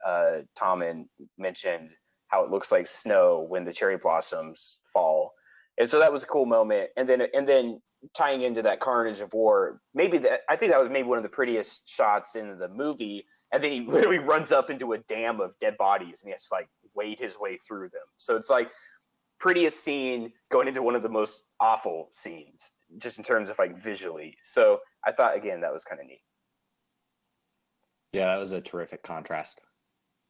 Tommen mentioned how it looks like snow when the cherry blossoms fall. And so that was a cool moment. And then tying into that carnage of war, I think that was maybe one of the prettiest shots in the movie. And then he literally runs up into a dam of dead bodies and he has to like wade his way through them. So it's like prettiest scene going into one of the most awful scenes, just in terms of like visually. So I thought, again, that was kind of neat. Yeah, that was a terrific contrast.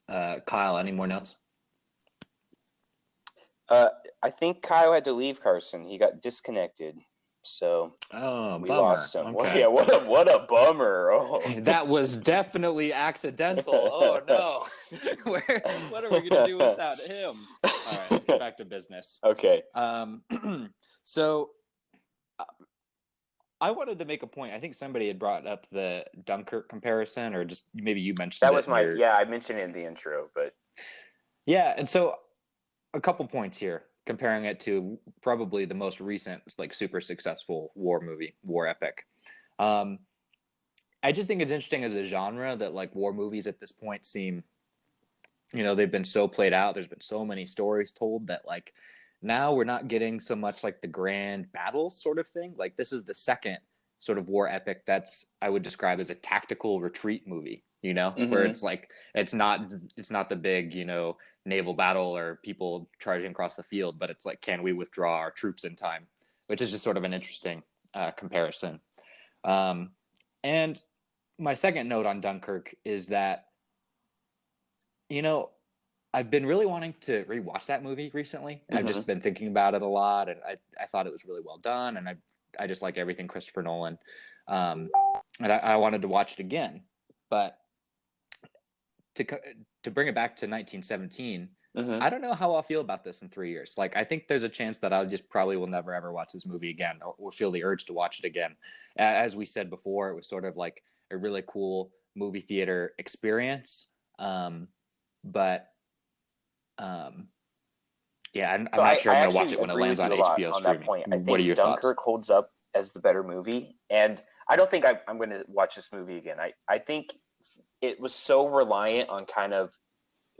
Kyle, any more notes? I think Kyle had to leave Carson. He got disconnected. So we lost him. Okay. Yeah, what a bummer. Oh. That was definitely accidental. Oh no. What are we gonna do without him? All right, let's get back to business. Okay. So I wanted to make a point. I think somebody had brought up the Dunkirk comparison, or just maybe you mentioned that it. Was I mentioned it in the intro, but yeah, and so a couple points here, comparing it to probably the most recent, like, super successful war movie, war epic. I just think it's interesting as a genre that, like, war movies at this point seem, they've been so played out. There's been so many stories told that, like, now we're not getting so much like the grand battles sort of thing. Like, this is the second sort of war epic that's, I would describe as a tactical retreat movie, where it's like, it's not the big, naval battle or people charging across the field, but it's like, can we withdraw our troops in time? Which is just sort of an interesting comparison. And my second note on Dunkirk is that, I've been really wanting to rewatch that movie recently. I've just been thinking about it a lot, and I thought it was really well done, and I just like everything Christopher Nolan. And I wanted to watch it again, but to bring it back to 1917, I don't know how I'll feel about this in 3 years. Like, I think there's a chance that I just probably will never ever watch this movie again, or feel the urge to watch it again. As we said before, it was sort of like a really cool movie theater experience. Yeah, I'm not sure I'm going to watch it when it lands on HBO streaming. That point. I think Dunkirk holds up as the better movie, and I don't think I'm going to watch this movie again. I think it was so reliant on kind of,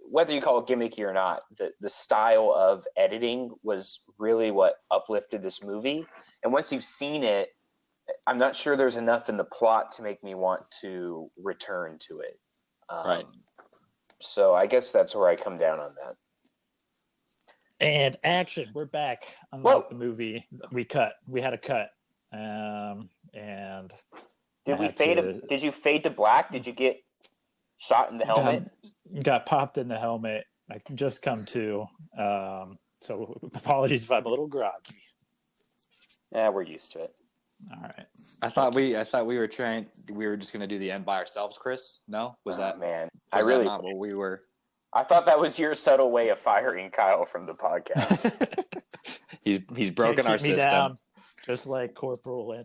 whether you call it gimmicky or not, the style of editing was really what uplifted this movie. And once you've seen it, I'm not sure there's enough in the plot to make me want to return to it. Right. So I guess that's where I come down on that. And action, we're back. Unlike the movie, we had a cut. And did you fade to black? Did you get shot in the helmet? Got popped in the helmet. I just come to. So apologies if I'm a little groggy. Yeah, we're used to it. All right. I thought we were just going to do the end by ourselves, Chris. No? Was that man? Was that not what we were? I thought that was your subtle way of firing Kyle from the podcast. he's broken our system. Down, just like Corporal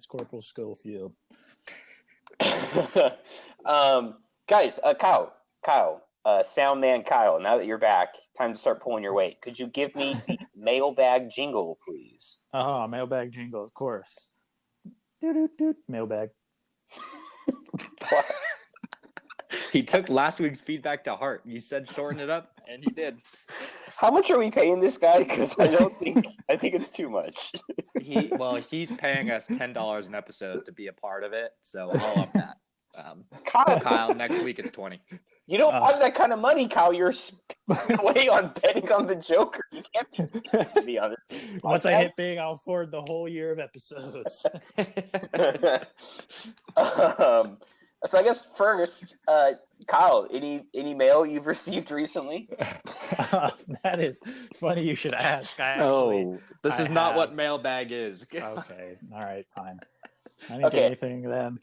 Schofield. Guys, Kyle, sound man Kyle, now that you're back, time to start pulling your weight. Could you give me the mailbag jingle, please? Mailbag jingle, of course. Doot, mailbag. He took last week's feedback to heart. You said shorten it up, and he did. How much are we paying this guy? Because I think it's too much. He's paying us $10 an episode to be a part of it, so I'll up that. Kyle, next week it's 20. You don't have that kind of money, Kyle. You're way on betting on the Joker. You can't be on it. Once I hit big, I'll afford the whole year of episodes. So I guess first, Kyle, any mail you've received recently? That is funny. You should ask. This is not what mailbag is. Okay. All right. Fine. I didn't get anything then.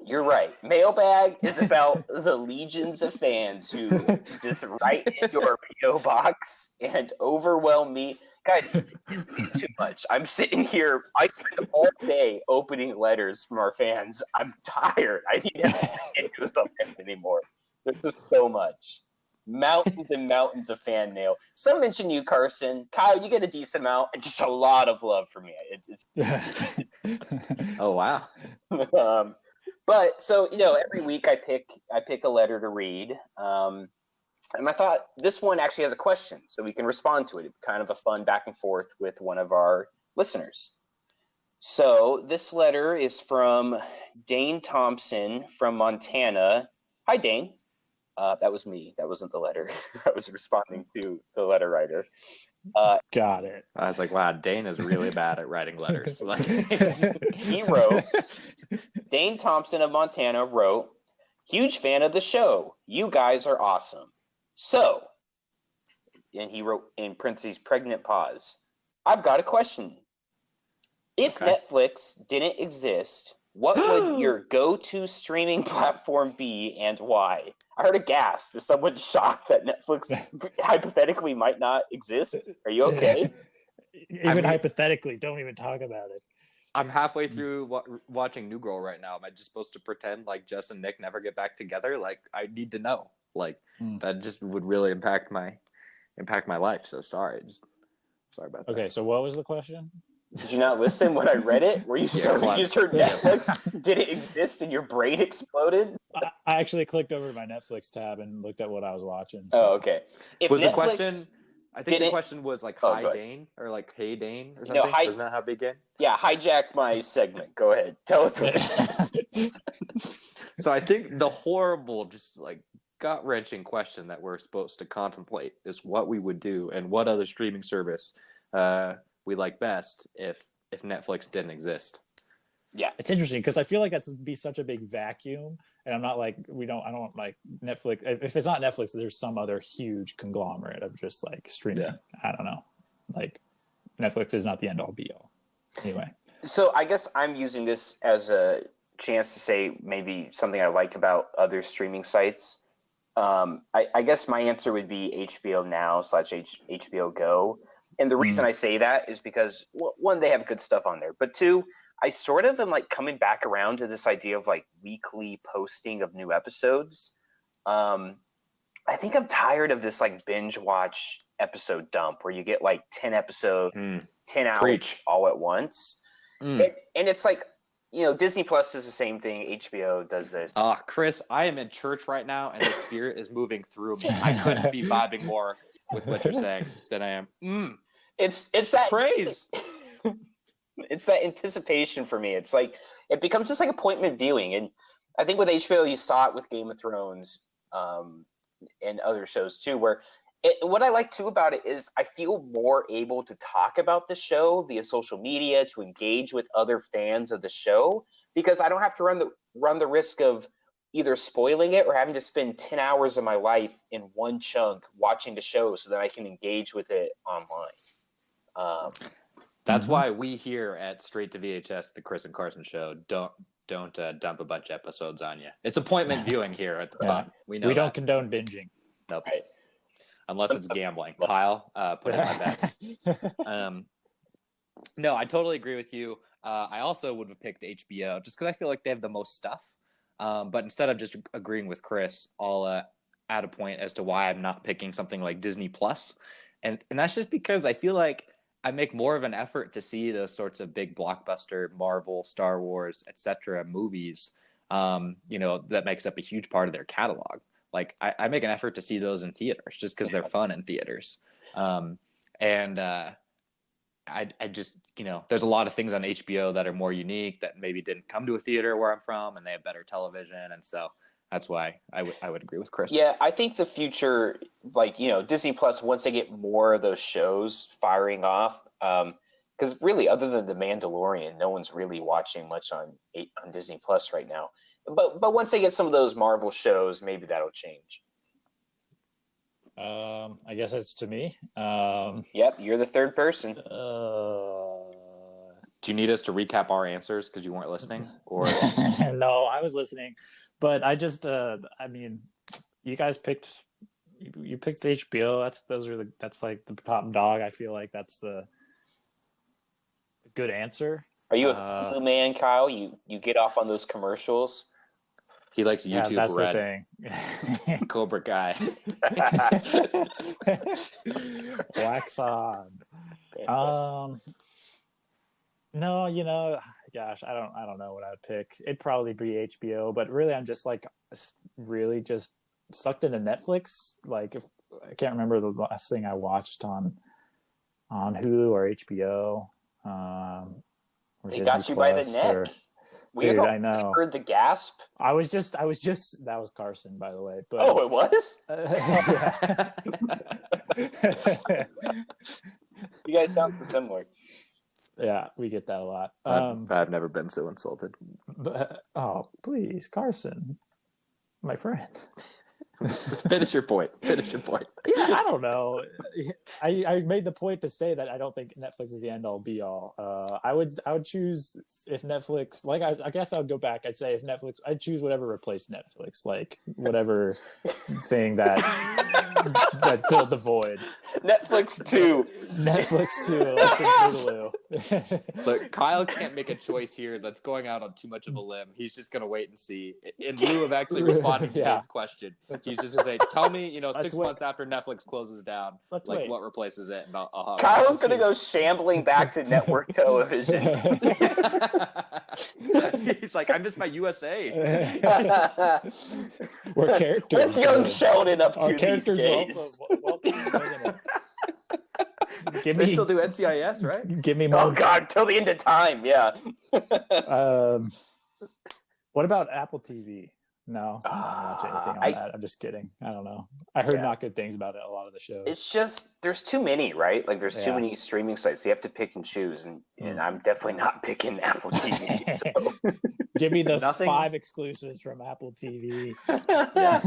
You're right. Mailbag is about the legions of fans who just write in your P.O. box and overwhelm me. Guys, it's too much. I'm sitting here. I spend all day opening letters from our fans. I'm tired. I need to do something anymore. This is so much. Mountains and mountains of fan mail. Some mention you, Carson. Kyle, you get a decent amount, and just a lot of love from me. Oh, wow. But so, every week I pick a letter to read. And I thought this one actually has a question, so we can respond to it. It's kind of a fun back and forth with one of our listeners. So this letter is from Dane Thompson from Montana. Hi, Dane. That was me. That wasn't the letter. I was responding to the letter writer. Got it. I was like, wow, Dane is really bad at writing letters. Like, he wrote, Dane Thompson of Montana wrote, huge fan of the show. You guys are awesome. So, and he wrote in parentheses, pregnant pause. I've got a question. If Netflix didn't exist, what would your go-to streaming platform be and why? I heard a gasp. Is someone shocked that Netflix hypothetically might not exist? Are you okay? Hypothetically, don't even talk about it. I'm halfway through watching New Girl right now. Am I just supposed to pretend like Jess and Nick never get back together? Like, I need to know. Like, that just would really impact my life. So sorry. Sorry about that. Okay, so what was the question? Did you not listen when I read it? Were you you just heard Netflix? Did it exist and your brain exploded? I actually clicked over to my Netflix tab and looked at what I was watching. So. Oh, okay. Was the question? I think the question was like, hi Dane, or like, hey Dane, or something. Wasn't that how it began? Yeah, hijack my segment. Go ahead. Tell us what So I think the horrible, just like gut-wrenching question that we're supposed to contemplate is what we would do and what other streaming service we like best if Netflix didn't exist. Yeah, it's interesting because I feel like that's be such a big vacuum, and I'm not like I don't like Netflix. If it's not Netflix, there's some other huge conglomerate of just like streaming. Yeah. I don't know, like Netflix is not the end all be all. Anyway, so I guess I'm using this as a chance to say maybe something I like about other streaming sites. I guess my answer would be HBO Now / HBO Go. And the reason I say that is because, one, they have good stuff on there. But two, I sort of am like coming back around to this idea of like weekly posting of new episodes. I think I'm tired of this like binge watch episode dump where you get like 10 episodes, 10 hours all at once. And it's like, Disney Plus does the same thing. HBO does this. Chris, I am in church right now and the spirit is moving through me. I couldn't be vibing more with what you're saying than I am. It's that praise. It's that anticipation for me. It's like it becomes just like appointment viewing, and I think with HBO you saw it with Game of Thrones and other shows too. Where what I like too about it is I feel more able to talk about the show via social media, to engage with other fans of the show, because I don't have to run the risk of either spoiling it or having to spend 10 hours of my life in one chunk watching the show so that I can engage with it online. That's why we here at Straight to VHS, the Chris and Carson show, don't dump a bunch of episodes on you. It's appointment viewing here at the pod. We don't condone binging. Nope. Right. Unless it's gambling. Kyle, put in my bets. No, I totally agree with you. I also would have picked HBO just because I feel like they have the most stuff. But instead of just agreeing with Chris, I'll add a point as to why I'm not picking something like Disney Plus. And that's just because I feel like I make more of an effort to see those sorts of big blockbuster Marvel, Star Wars, etc. movies, that makes up a huge part of their catalog. Like I make an effort to see those in theaters just because they're fun in theaters. I just, there's a lot of things on HBO that are more unique that maybe didn't come to a theater where I'm from, and they have better television. And so that's why I would agree with Chris. Yeah, I think the future, Disney Plus, once they get more of those shows firing off, because really, other than The Mandalorian, no one's really watching much on Disney Plus right now. But once they get some of those Marvel shows, maybe that'll change. I guess it's to me. Yep, you're the third person. Do you need us to recap our answers because you weren't listening? Or no, I was listening, but I just, you guys picked HBO. That's like the top dog. I feel like that's the good answer. Are you a Hulu man, Kyle? You get off on those commercials? He likes YouTube that's Red. The thing. Cobra Kai. Wax on. No, gosh, I don't know what I'd pick. It'd probably be HBO, but really I'm just like really just sucked into Netflix. Like if I can't remember the last thing I watched on Hulu or HBO. They got you by the neck. I know. Heard the gasp. I was just. That was Carson, by the way. But it was. You guys sound so similar. Yeah, we get that a lot. I've never been so insulted. But, oh, please, Carson, my friend. Finish your point. Yeah, I don't know. I made the point to say that I don't think Netflix is the end all be all. I would choose if Netflix, like I guess I would go back. I'd say if Netflix, I'd choose whatever replaced Netflix, like whatever thing that filled the void. Netflix 2. Netflix 2. Electric Boogaloo. Look, Kyle can't make a choice here that's going out on too much of a limb. He's just going to wait and see. In lieu of actually responding to Dave's question, he's just going to say, tell me, 6 months after Netflix closes down, what replaces it, and I'll Kyle's going to go shambling back to network television. He's like, I miss my USA. We're characters. What's young Sheldon up to these days? They still do NCIS, right? Give me more. Oh God, till the end of time, yeah. What about Apple TV? No, I don't watch anything on that. I'm just kidding. I don't know. I heard not good things about it. A lot of the shows. It's just there's too many, right? Like there's too many streaming sites. So you have to pick and choose, and I'm definitely not picking Apple TV. So. Give me the 5 exclusives from Apple TV. Yeah.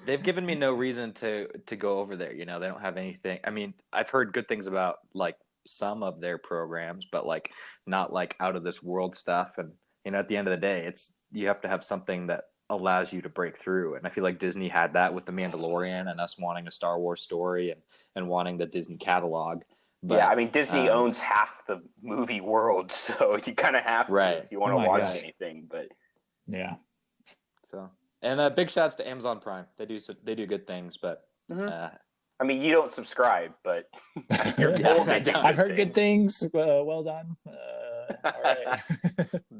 They've given me no reason to go over there. They don't have anything. I mean, I've heard good things about like some of their programs, but like not like out of this world stuff. And at the end of the day, you have to have something that allows you to break through. And I feel like Disney had that with The Mandalorian and us wanting a Star Wars story and wanting the Disney catalog. But, yeah, I mean, Disney owns half the movie world, so you kind of have to if you want to watch anything. But yeah, so. And big shouts to Amazon Prime. They do good things, but I mean, you don't subscribe, but I've heard good things. Well done. All right.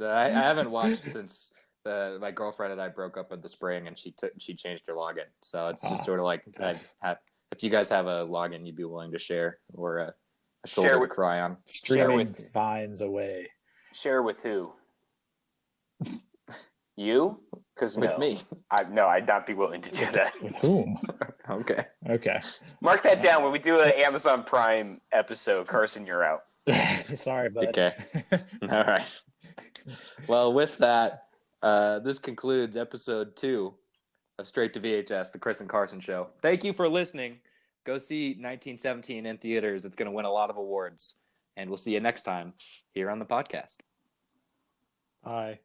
I haven't watched since my girlfriend and I broke up in the spring, and she changed her login. So it's just sort of like if you guys have a login, you'd be willing to share or a shoulder to cry on. Streaming finds a way. Share with who? You? Because with me. I'd not be willing to do that. With whom? Okay. Mark that down. When we do an Amazon Prime episode, Carson, you're out. Sorry, bud. Okay. All right. Well, with that, this concludes episode 2 of Straight to VHS, the Chris and Carson Show. Thank you for listening. Go see 1917 in theaters. It's going to win a lot of awards. And we'll see you next time here on the podcast. Bye.